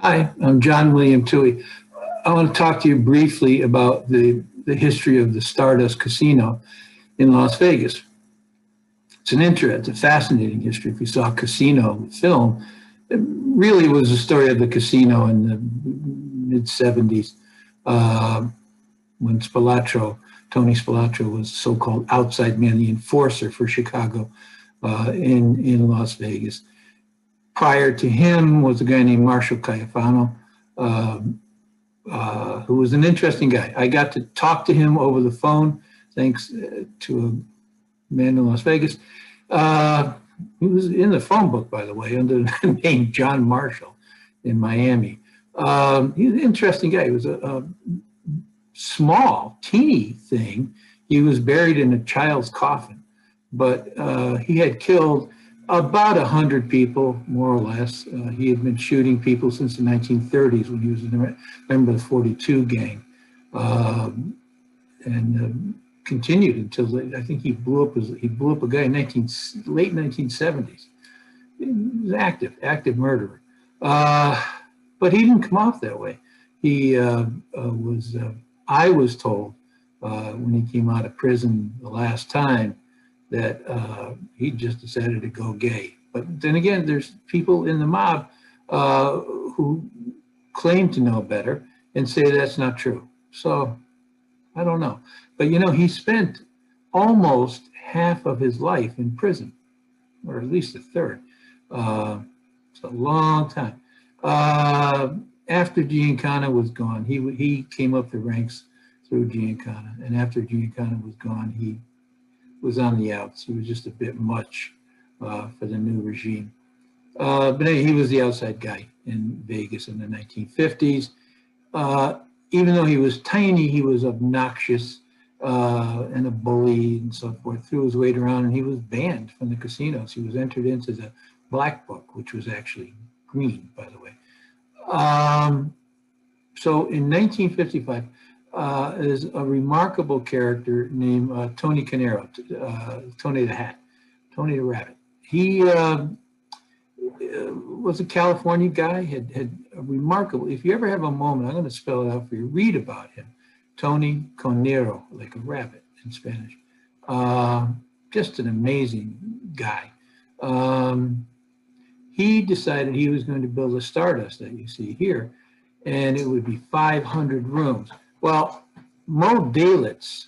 Hi, I'm John William Toohey. I want to talk to you briefly about the history of the Stardust Casino in Las Vegas. It's a fascinating history. If you saw Casino, the film, it really was a story of the casino in the mid 70s when Tony Spilotro was so-called outside man, the enforcer for Chicago in Las Vegas. Prior to him was a guy named Marshall Caiafano, uh, who was an interesting guy. I got to talk to him over the phone, thanks to a man in Las Vegas. He was in the phone book, by the way, under the name John Marshall in Miami. He's an interesting guy. He was a small, teeny thing. He was buried in a child's coffin, but he had killed about 100 people, more or less. He had been shooting people since the 1930s when he was a member of the 42 gang, and continued until I think he blew up a guy in late 1970s. He was active murderer, but he didn't come off that way. He was. I was told when he came out of prison the last time that he just decided to go gay. But then again, there's people in the mob who claim to know better and say that's not true. So I don't know. But he spent almost half of his life in prison, or at least a third. It's a long time. After Giancana was gone, he came up the ranks through Giancana, and after Giancana was gone, he was on the outs. He was just a bit much for the new regime. But anyway, he was the outside guy in Vegas in the 1950s. Even though he was tiny, he was obnoxious and a bully and so forth. Threw his weight around, and he was banned from the casinos. He was entered into the Black Book, which was actually green, by the way. So in 1955, is a remarkable character named Tony Conero, Tony the Hat, Tony the Rabbit. He was a California guy, had a remarkable, if you ever have a moment, I'm going to spell it out for you, read about him. Tony Conero, like a rabbit in Spanish. Just an amazing guy. He decided he was going to build a Stardust that you see here, and it would be 500 rooms. Well, Mo Dalitz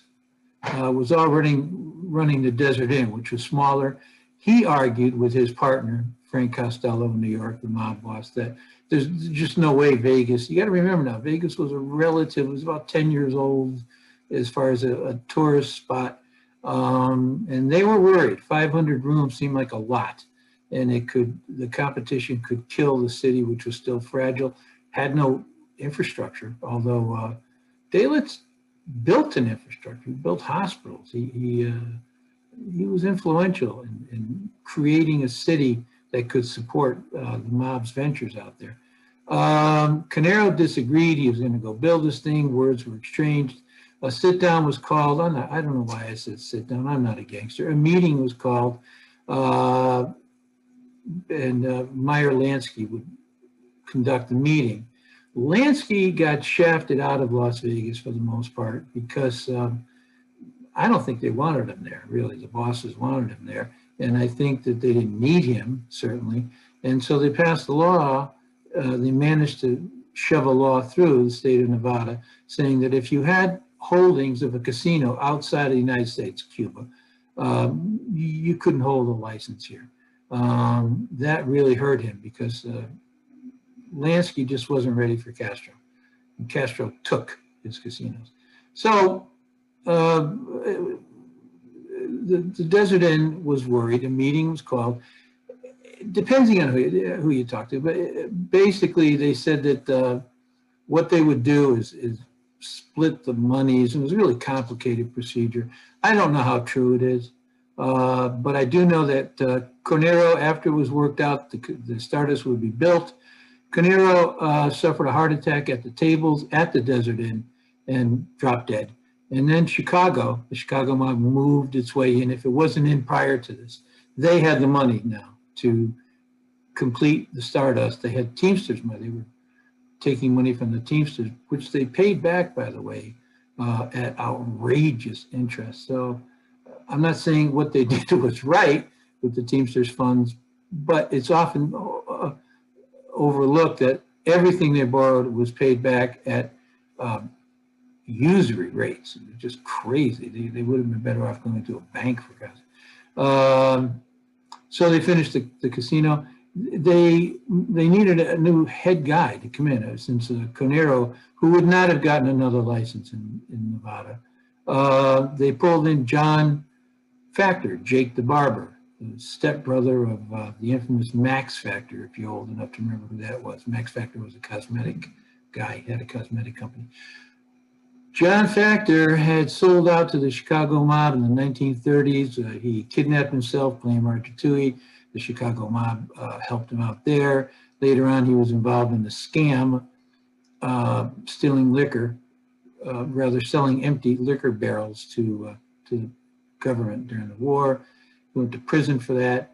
was already running the Desert Inn, which was smaller. He argued with his partner, Frank Costello in New York, the mob boss, that there's just no way Vegas, you got to remember now, Vegas was it was about 10 years old as far as a tourist spot. And they were worried. 500 rooms seemed like a lot. And the competition could kill the city, which was still fragile, had no infrastructure, although Dalitz built an infrastructure. He built hospitals. He was influential in creating a city that could support the mob's ventures out there. Conero disagreed. He was going to go build this thing. Words were exchanged. A sit down was called. I don't know why I said sit down. I'm not a gangster. A meeting was called, and Meyer Lansky would conduct the meeting. Lansky got shafted out of Las Vegas for the most part because I don't think they wanted him there, really. The bosses wanted him there. And I think that they didn't need him, certainly. And so they passed the law. They managed to shove a law through the state of Nevada saying that if you had holdings of a casino outside of the United States, Cuba, you couldn't hold a license here. That really hurt him because Lansky just wasn't ready for Castro. And Castro took his casinos. So the Desert Inn was worried. A meeting was called, depending on who you talk to. But basically, they said that what they would do is split the monies. It was a really complicated procedure. I don't know how true it is, but I do know that Conero, after it was worked out, the Stardust would be built. Conero suffered a heart attack at the tables at the Desert Inn and dropped dead. And then the Chicago mob moved its way in. If it wasn't in prior to this, they had the money now to complete the Stardust. They had Teamsters money. They were taking money from the Teamsters, which they paid back, by the way, at outrageous interest. So I'm not saying what they did was right with the Teamsters funds, but it's often overlooked that everything they borrowed was paid back at usury rates. Just crazy. They would have been better off going to a bank, for God's sake. So they finished the casino. They needed a new head guy to come in, since Conero, who would not have gotten another license in Nevada. They pulled in John Factor, Jake the Barber, the stepbrother of the infamous Max Factor, if you're old enough to remember who that was. Max Factor was a cosmetic guy, he had a cosmetic company. John Factor had sold out to the Chicago mob in the 1930s. He kidnapped himself playing Ratatouille. The Chicago mob helped him out there. Later on, he was involved in the scam, stealing liquor, rather selling empty liquor barrels to the government during the war. He went to prison for that.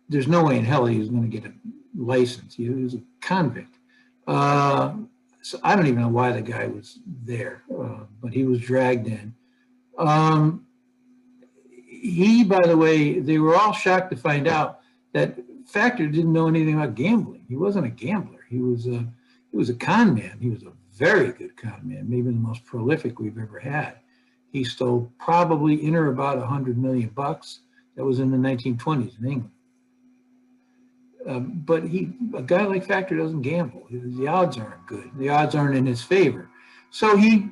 There's no way in hell he was going to get a license. He was a convict. So I don't even know why the guy was there, but he was dragged in. He, by the way, they were all shocked to find out that Factor didn't know anything about gambling. He wasn't a gambler. He was a con man. He was a very good con man, maybe the most prolific we've ever had. He stole probably in or about $100 million. That was in the 1920s in England. But a guy like Factor doesn't gamble. The odds aren't good. The odds aren't in his favor. So he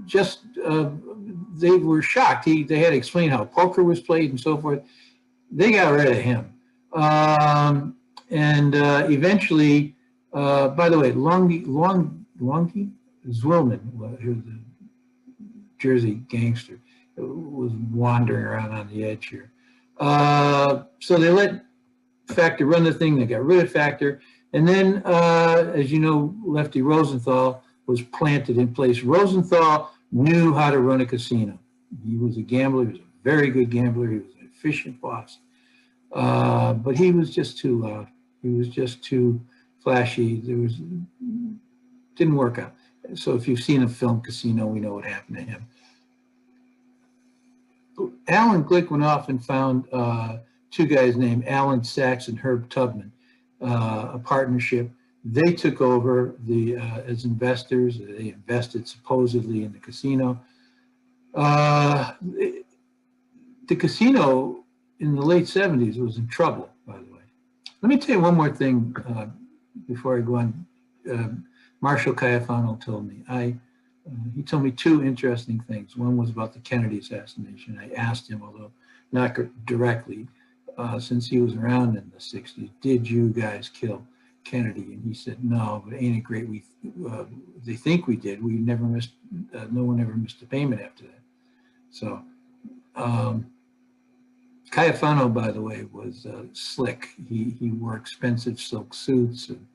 just, they were shocked. They had to explain how poker was played and so forth. They got rid of him. Eventually, by the way, Longy Zwillman, who was the Jersey gangster, was wandering around on the edge here. So they let Factor run the thing. They got rid of Factor. And then, as you know, Lefty Rosenthal was planted in place. Rosenthal knew how to run a casino. He was a gambler. He was a very good gambler. He was an efficient boss. But he was just too loud. He was just too flashy. Didn't work out. So if you've seen a film Casino, we know what happened to him. Alan Glick went off and found two guys named Alan Sachs and Herb Tubman, a partnership. They took over as investors. They invested supposedly in the casino. The casino in the late 70s was in trouble, by the way. Let me tell you one more thing before I go on. Marshall Cayafano told me. He told me two interesting things. One was about the Kennedy assassination. I asked him, although not directly, since he was around in the 60s, did you guys kill Kennedy? And he said, no, but ain't it great? They think we did. We never missed, no one ever missed a payment after that. So Cayafano, by the way, was slick. He wore expensive silk suits. And,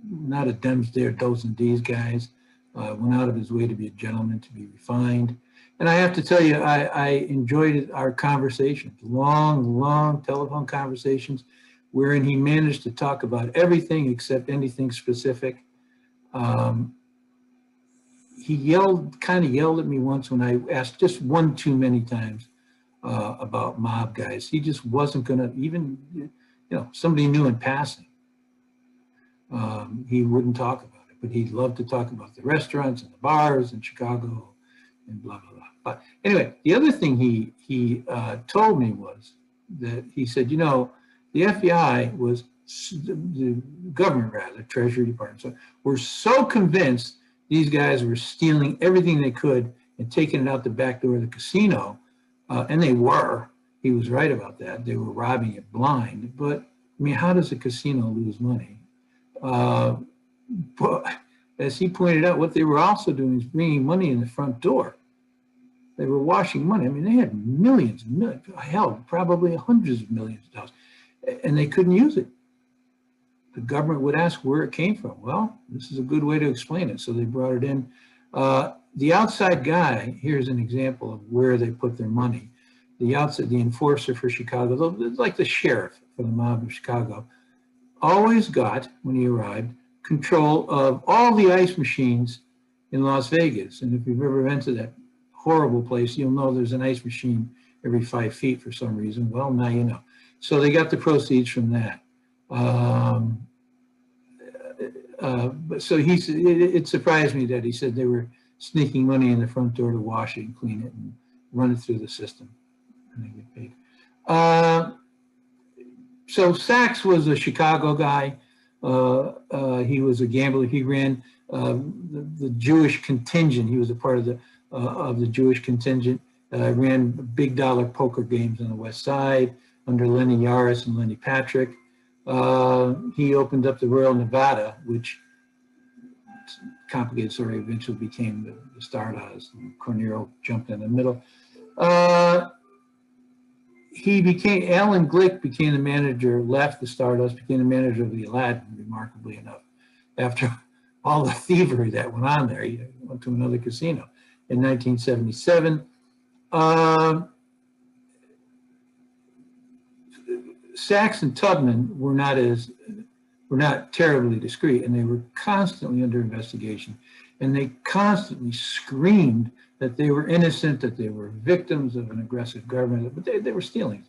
not a Dems Dare Dos and D's guys. Went out of his way to be a gentleman, to be refined. And I have to tell you, I enjoyed our conversations, long telephone conversations, wherein he managed to talk about everything except anything specific. He kind of yelled at me once when I asked just one too many times about mob guys. He just wasn't going to even, somebody knew in passing. He wouldn't talk about it, but he'd love to talk about the restaurants and the bars in Chicago and blah, blah, blah. But anyway, the other thing he told me was that he said, the FBI was, the government rather, Treasury Department, so were so convinced these guys were stealing everything they could and taking it out the back door of the casino, and they were. He was right about that. They were robbing it blind. But, I mean, how does a casino lose money? But as he pointed out, what they were also doing is bringing money in the front door. They were washing money. I mean, they had millions, hell, probably hundreds of millions of dollars, and they couldn't use it. The government would ask where it came from. Well, this is a good way to explain it. So they brought it in. The outside guy, here's an example of where they put their money. The enforcer for Chicago, like the sheriff for the mob of Chicago, always got, when he arrived, control of all the ice machines in Las Vegas. And if you've ever been to that horrible place, you'll know there's an ice machine every 5 feet for some reason. Well, now you know. So they got the proceeds from that. But so it surprised me that he said they were sneaking money in the front door to wash it and clean it and run it through the system, and they get paid. So Sachs was a Chicago guy. He was a gambler. He ran the Jewish contingent. He was a part of the Jewish contingent. Ran big dollar poker games on the West Side under Lenny Yaris and Lenny Patrick. He opened up the Royal Nevada, which, complicated story, eventually became the Stardust, and Conero jumped in the middle. Alan Glick became the manager, left the Stardust, became the manager of the Aladdin, remarkably enough. After all the thievery that went on there, he went to another casino in 1977. Sachs and Tubman were not terribly discreet, and they were constantly under investigation, and they constantly screamed that they were innocent, that they were victims of an aggressive government, but they were stealing.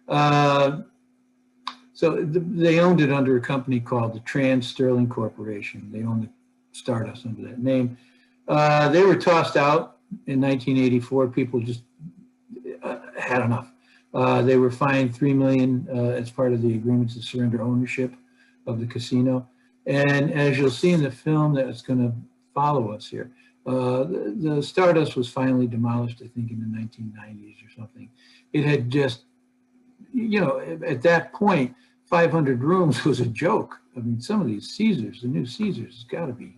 So they owned it under a company called the Trans-Sterling Corporation. They owned the Stardust under that name. They were tossed out in 1984. People just had enough. They were fined $3 million as part of the agreement to surrender ownership of the casino. And as you'll see in the film that's going to follow us here, the Stardust was finally demolished, I think, in the 1990s or something. It had just, at that point, 500 rooms was a joke. I mean, some of these Caesars, the new Caesars, has got to be,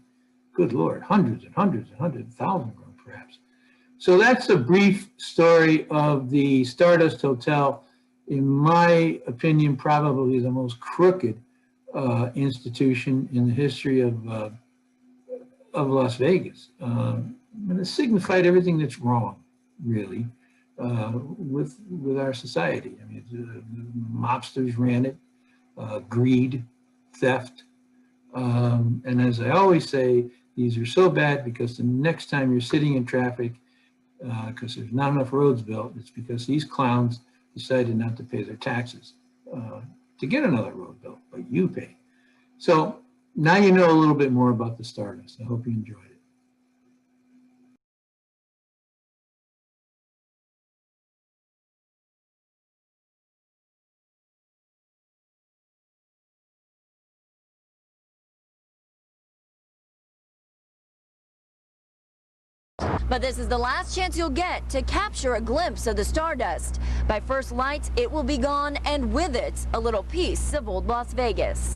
good Lord, hundreds and hundreds and hundreds, 1,000 rooms perhaps. So that's a brief story of the Stardust Hotel. In my opinion, probably the most crooked institution in the history of Las Vegas. And it signified everything that's wrong, really, with our society. I mean, the mobsters ran it, greed, theft. And as I always say, these are so bad because the next time you're sitting in traffic, because there's not enough roads built, it's because these clowns decided not to pay their taxes to get another road built, but you pay. So now you know a little bit more about the Stardust. I hope you enjoyed it. But this is the last chance you'll get to capture a glimpse of the Stardust. By first light, it will be gone, and with it, a little piece of old Las Vegas.